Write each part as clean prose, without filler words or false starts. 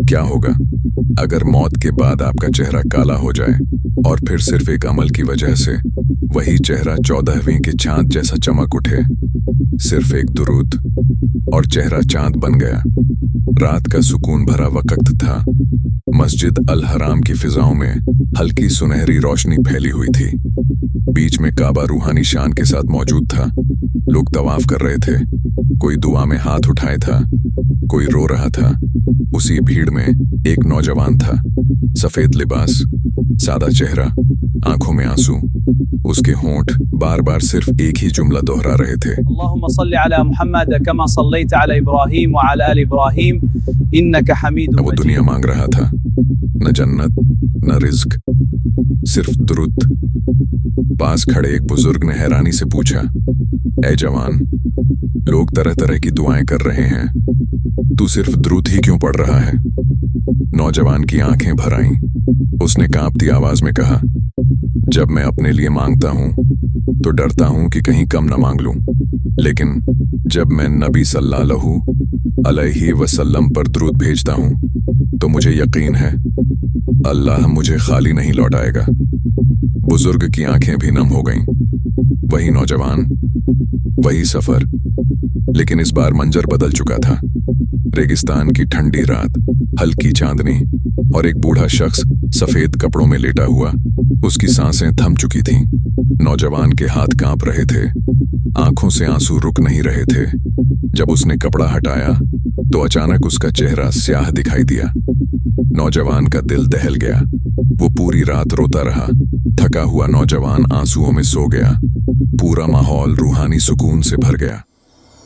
क्या होगा अगर मौत के बाद आपका चेहरा काला हो जाए और फिर सिर्फ एक अमल की वजह से वही चेहरा 14वीं के चांद जैसा चमक उठे? सिर्फ एक दुरूद और चेहरा चांद बन गया। रात का सुकून भरा वक्त था। मस्जिद अल हराम की फिजाओं में हल्की सुनहरी रोशनी फैली हुई थी। बीच में काबा रूहानी शान के साथ मौजूद था। लोग तवाफ कर रहे थे, कोई दुआ में हाथ उठाए था, कोई रो रहा था। उसी भीड़ में एक नौजवान था, सफेद लिबास, सादा चेहरा, आंखों में आंसू। उसके होंठ बार बार सिर्फ एक ही जुमला दोहरा रहे थे, अल्लाहुम्मा सल्ली अला मुहम्मद कमा सल्लैत अला इब्राहीम व अला आलि इब्राहीम इन्नका हमीदुम वो मजीद। दुनिया मांग रहा था, न जन्नत न रिज्क, सिर्फ दुरूद। पास खड़े एक बुजुर्ग ने हैरानी से पूछा, ऐ जवान, लोग तरह तरह की दुआएं कर रहे हैं, तू सिर्फ दुरूद ही क्यों पढ़ रहा है? नौजवान की आंखें भर आईं। उसने कांपती आवाज में कहा, जब मैं अपने लिए मांगता हूं तो डरता हूं कि कहीं कम न मांग लूं, लेकिन जब मैं नबी सल्लल्लाहु अलैहि वसल्लम पर दुरूद भेजता हूं तो मुझे यकीन है अल्लाह मुझे खाली नहीं लौटाएगा। बुजुर्ग की आंखें भी नम हो गईं। वही नौजवान, वही सफर, लेकिन इस बार मंजर बदल चुका था। रेगिस्तान की ठंडी रात, हल्की चांदनी और एक बूढ़ा शख्स सफेद कपड़ों में लेटा हुआ। उसकी सांसें थम चुकी थीं। नौजवान के हाथ कांप रहे थे, आंखों से आंसू रुक नहीं रहे थे। जब उसने कपड़ा हटाया तो अचानक उसका चेहरा स्याह दिखाई दिया। नौजवान का दिल दहल गया। वो पूरी रात रोता रहा। थका हुआ नौजवान आंसुओं में सो गया। पूरा माहौल रूहानी सुकून से भर गया।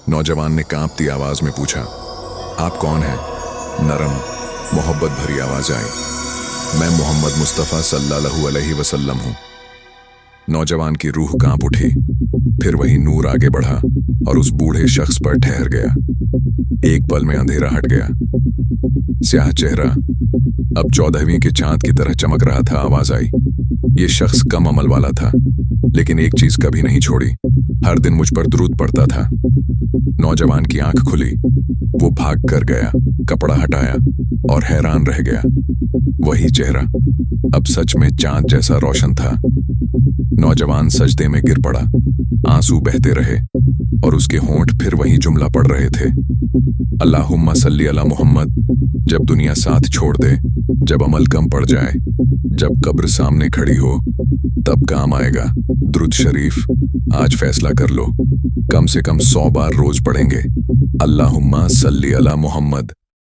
नौजवान ने कांपती आवाज में पूछा, आप कौन हैं? नरम, मोहब्बत भरी आवाज आई, मैं मोहम्मद मुस्तफ़ा सल्लल्लाहु अलैहि वसल्लम हूँ। नौजवान की रूह कांप उठी। फिर वही नूर आगे बढ़ा और उस बूढ़े शख्स पर ठहर गया। एक पल में अंधेरा हट गया। स्याह चेहरा अब 14वीं के चांद की तरह चमक रहा था। आवाज आई, ये शख्स कम अमल वाला था, लेकिन एक चीज कभी नहीं छोड़ी, हर दिन मुझ पर दुरूद पड़ता था। नौजवान की आंख खुली। वो भाग कर गया, कपड़ा हटाया और हैरान रह गया। वही चेहरा अब सच में चांद जैसा रोशन था। नौजवान सजदे में गिर पड़ा। आंसू बहते रहे और उसके होंठ फिर वही जुमला पढ़ रहे थे, अल्लाहुम्मा सल्ली अला मुहम्मद। जब दुनिया साथ छोड़ दे, जब अमल कम पड़ जाए, जब कब्र सामने खड़ी हो, तब काम आएगा दुरूद शरीफ। आज फैसला कर लो, कम से कम 100 बार रोज पढ़ेंगे, अल्लाहुम्मा सल्ली अला मुहम्मद।